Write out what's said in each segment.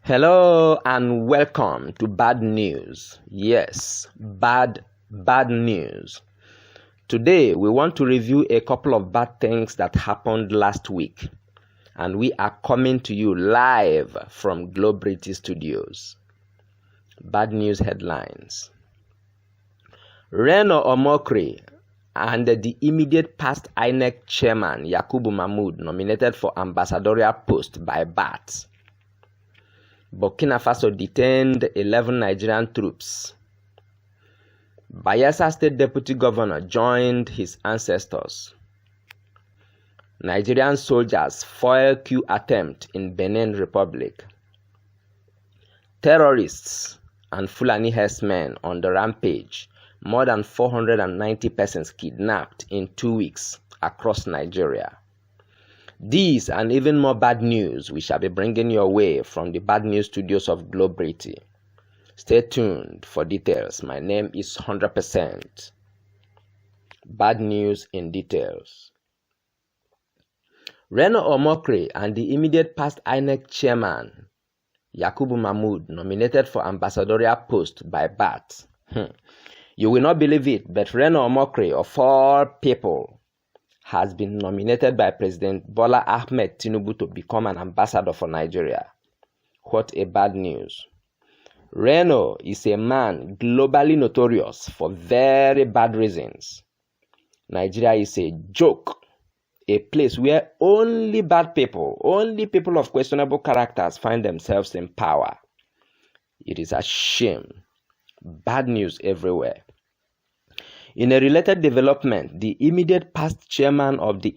Hello and welcome to bad news. Yes, bad news. Today we want to review a couple of bad things that happened last week, and we are coming to you live from Globrity studios. Bad news headlines. Reno Omokri and the immediate past INEC chairman Yakubu Mahmood nominated for ambassadorial post by BAT. Burkina Faso detained 11 Nigerian troops. Bayelsa State Deputy Governor joined his ancestors. Nigerian soldiers foil coup attempt in Benin Republic. Terrorists and Fulani herdsmen on the rampage. More than 490 persons kidnapped in 2 weeks across Nigeria. These and even more bad news we shall be bringing your way from the bad news studios of Globrity. Stay tuned for details. My name is 100%. Bad news in details. Reno Omokri and the immediate past INEC chairman Yakubu Mahmood nominated for ambassadorial post by BAT. You will not believe it, but Reno Omokri, of all people, has been nominated by President Bola Ahmed Tinubu to become an ambassador for Nigeria. What a bad news. Reno is a man globally notorious for very bad reasons. Nigeria is a joke, a place where only bad people, only people of questionable characters find themselves in power. It is a shame. Bad news everywhere. In a related development, the immediate past chairman of the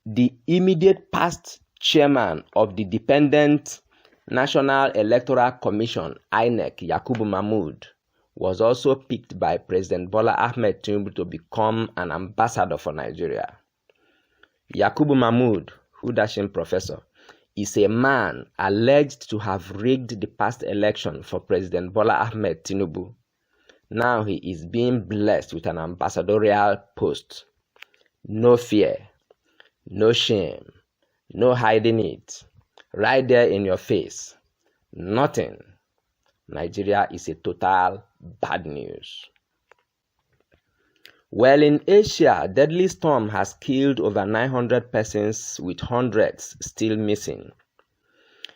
the immediate past chairman of the Dependent National Electoral Commission, INEC, Yakubu Mahmood, was also picked by President Bola Ahmed Tinubu to become an ambassador for Nigeria. Yakubu Mahmood, Hudashin professor, is a man alleged to have rigged the past election for President Bola Ahmed Tinubu. Now he is being blessed with an ambassadorial post. No fear, no shame, no hiding it. Right there in your face. Nothing. Nigeria is a total bad news. Well, in Asia, deadly storm has killed over 900 persons with hundreds still missing.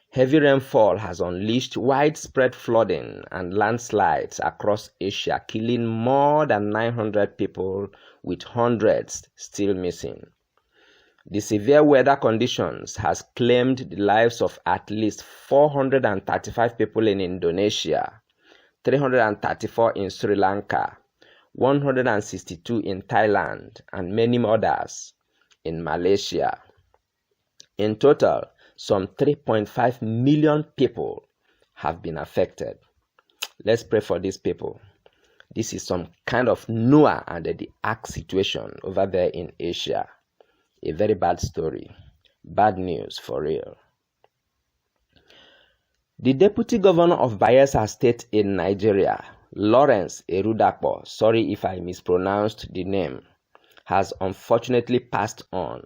Heavy rainfall has unleashed widespread flooding and landslides across Asia, killing more than 900 people with hundreds still missing. The severe weather conditions has claimed the lives of at least 435 people in Indonesia, 334 in Sri Lanka, 162 in Thailand, and many others in Malaysia. In total, some 3.5 million people have been affected. Let's pray for these people. This is some kind of Noah under the Ark situation over there in Asia. A very bad story. Bad news for real. The Deputy Governor of Bayelsa State in Nigeria, Lawrence Erudapo, sorry if I mispronounced the name, has unfortunately passed on.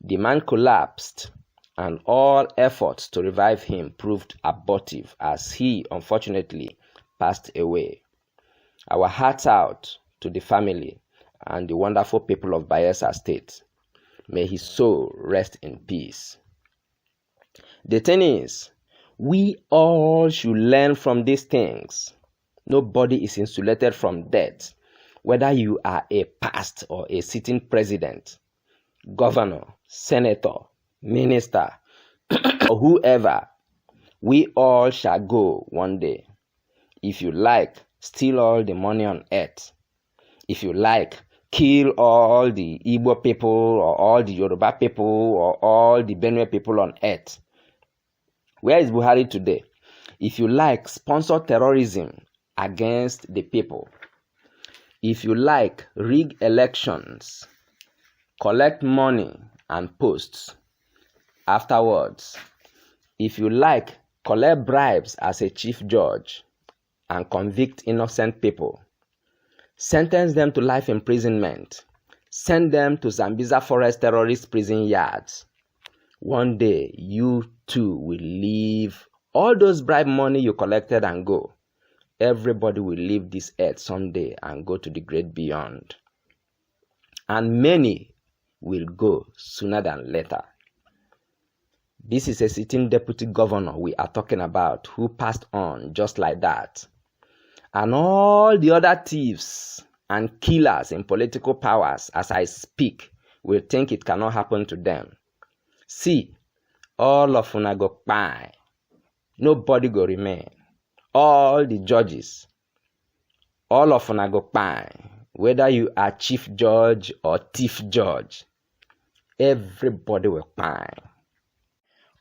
The man collapsed, and all efforts to revive him proved abortive as he unfortunately passed away. Our hearts out to the family and the wonderful people of Bayelsa State. May his soul rest in peace. The thing is, we all should learn from these things. Nobody is insulated from death, whether you are a past or a sitting president, governor, senator, minister, or whoever. We all shall go one day. If you like, steal all the money on earth. If you like, kill all the Igbo people or all the Yoruba people or all the Benue people on earth. Where is Buhari today? If you like, sponsor terrorism against the people. If you like, rig elections, collect money and posts. Afterwards, if you like, collect bribes as a chief judge and convict innocent people. Sentence them to life imprisonment. send them to Zambiza Forest terrorist prison yards. One day, you too will leave all those bribe money you collected and go. Everybody will leave this earth someday and go to the great beyond. And many will go sooner than later. This is a sitting deputy governor we are talking about who passed on just like that. And all the other thieves and killers in political powers, as I speak, will think it cannot happen to them. See, all of una go kpai. Nobody go remain. All the judges, all of una go kpai. Whether you are chief judge or thief judge, everybody will kpai.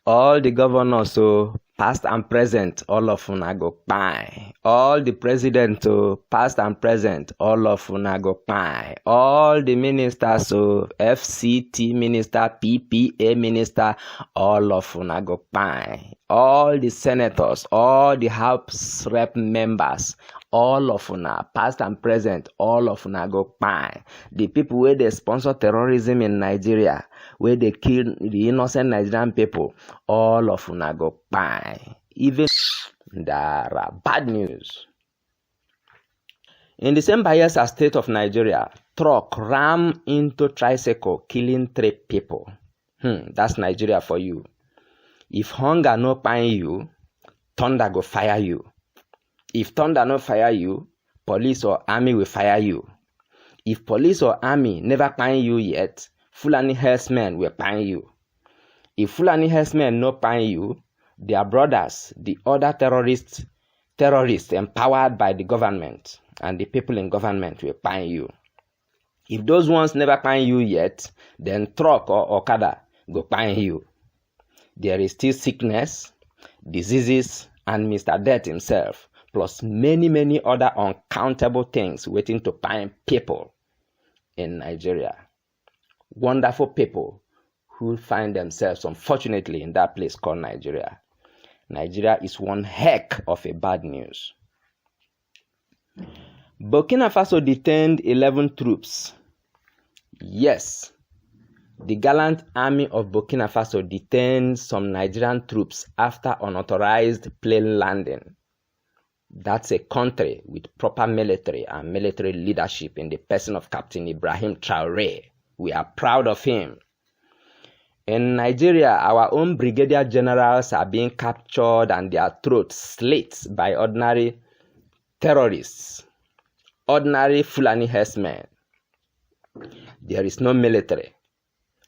All the governors, so past and present, all of una go kpai. All the president, so past and present, all of una go kpai. All the ministers, so FCT minister, PPA minister, all of una go kpai. All the senators, all the House rep members, all of una, past and present, all of una go kpai. The people where they sponsor terrorism in Nigeria, where they kill the innocent Nigerian people, all of una go kpai. Even there are bad news. In the same Bayelsa state of Nigeria, truck ram into tricycle, killing 3 people. That's Nigeria for you. If hunger no find you, thunder go fire you. If thunder no fire you, police or army will fire you. If police or army never find you yet, Fulani herdsmen will find you. If Fulani herdsmen no find you, their brothers, the other terrorists empowered by the government and the people in government will find you. If those ones never find you yet, then truck or Okada go find you. There is still sickness, diseases, and Mr. Death himself, plus many, many other uncountable things waiting to find people in Nigeria. Wonderful people who find themselves, unfortunately, in that place called Nigeria. Nigeria is one heck of a bad news. Burkina Faso detained 11 troops. Yes, the gallant army of Burkina Faso detained some Nigerian troops after unauthorized plane landing. That's a country with proper military and military leadership in the person of Captain Ibrahim Traoré. We are proud of him. In Nigeria, our own brigadier generals are being captured and their throats slit by ordinary terrorists, ordinary Fulani herdsmen. There is no military.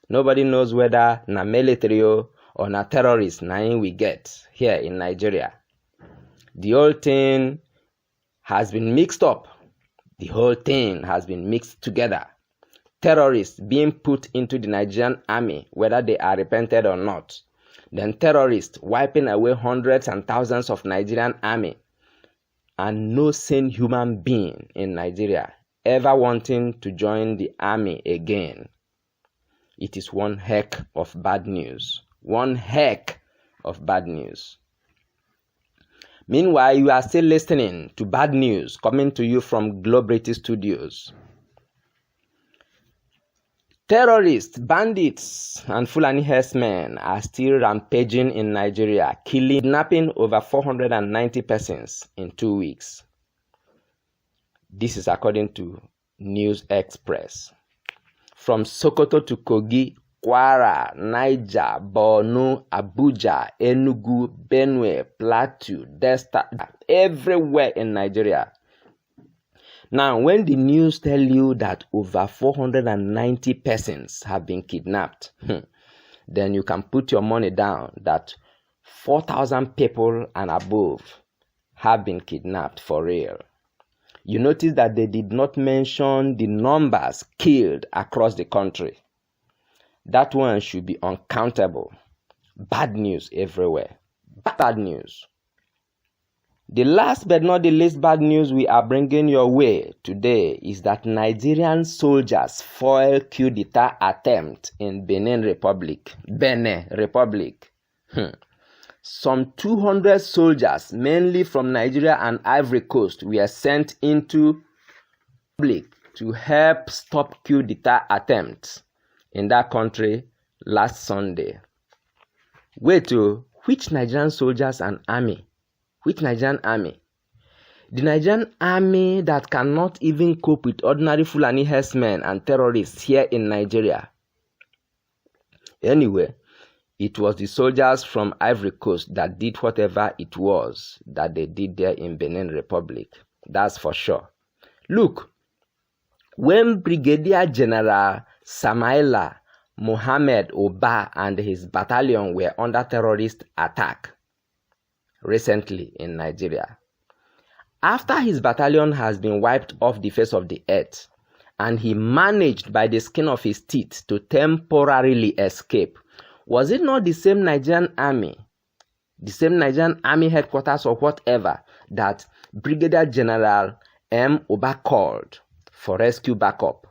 Nobody knows whether na military or na terrorists na we get here in Nigeria. The whole thing has been mixed up. The whole thing has been mixed together. Terrorists being put into the Nigerian army, whether they are repented or not. Then terrorists wiping away hundreds and thousands of Nigerian army. And no sane human being in Nigeria ever wanting to join the army again. It is one heck of bad news. One heck of bad news. Meanwhile, you are still listening to bad news coming to you from Globrity Studios. Terrorists, bandits, and Fulani herdsmen are still rampaging in Nigeria, kidnapping over 490 persons in 2 weeks. This is according to News Express. From Sokoto to Kogi, Kwara, Niger, Borno, Abuja, Enugu, Benue, Plateau, Delta, everywhere in Nigeria. Now, when the news tell you that over 490 persons have been kidnapped, then you can put your money down that 4,000 people and above have been kidnapped for real. You notice that they did not mention the numbers killed across the country. That one should be uncountable. Bad news everywhere. Bad news. The last but not the least bad news we are bringing your way today is that Nigerian soldiers foil coup d'etat attempt in Benin Republic. Some 200 soldiers, mainly from Nigeria and Ivory Coast, were sent into public to help stop coup d'etat attempts in that country last Sunday. Wait, which Nigerian soldiers and army? Which Nigerian army? The Nigerian army that cannot even cope with ordinary Fulani herdsmen and terrorists here in Nigeria. Anyway, it was the soldiers from Ivory Coast that did whatever it was that they did there in Benin Republic. That's for sure. Look, when Brigadier General Samaila Mohammed Oba and his battalion were under terrorist attack recently in Nigeria, after his battalion has been wiped off the face of the earth and he managed by the skin of his teeth to temporarily escape, was it not the same Nigerian army headquarters or whatever that Brigadier General M. Oba called for rescue backup?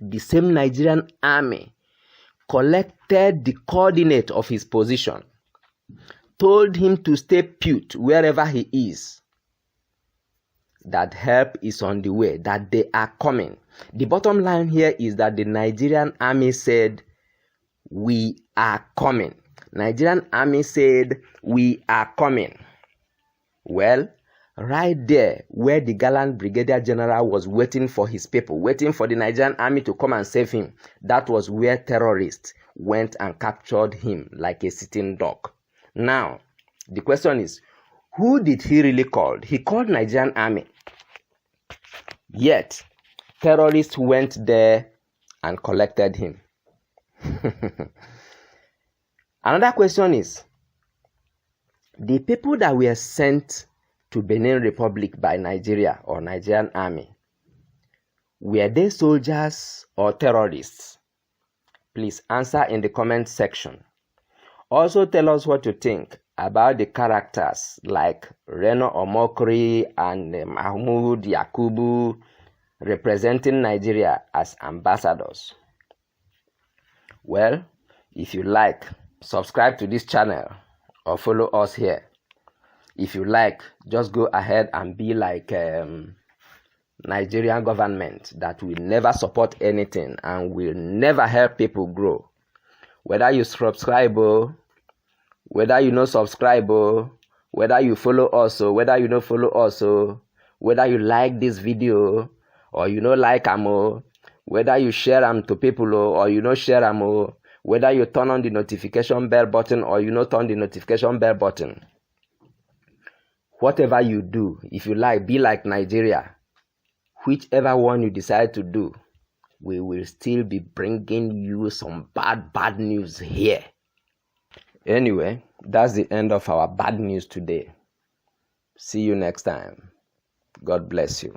The same Nigerian army collected the coordinate of his position, told him to stay put wherever he is, that help is on the way, that they are coming. The bottom line here is that the Nigerian army said, "We are coming." Nigerian army said, "We are coming." Well, right there where the gallant Brigadier General was waiting for his people, waiting for the Nigerian army to come and save him, that was where terrorists went and captured him like a sitting duck. Now, the question is, who did he really call? He called Nigerian army. Yet, terrorists went there and collected him. Another question is, the people that were sent to Benin Republic by Nigeria or Nigerian army, were they soldiers or terrorists? Please answer in the comment section. Also tell us what you think about the characters like Reno Omokri and Mahmoud Yakubu representing Nigeria as ambassadors. Well, if you like, subscribe to this channel or follow us here. If you like, just go ahead and be like Nigerian government that will never support anything and will never help people grow. Whether you subscribe or whether you no subscribe or whether you follow us or whether you no follow us or whether you like this video or you no like them or whether you share them to people or you no share them or whether you turn on the notification bell button or you no turn the notification bell button. Whatever you do, if you like, be like Nigeria. Whichever one you decide to do, we will still be bringing you some bad news here. Anyway, that's the end of our bad news today. See you next time. God bless you.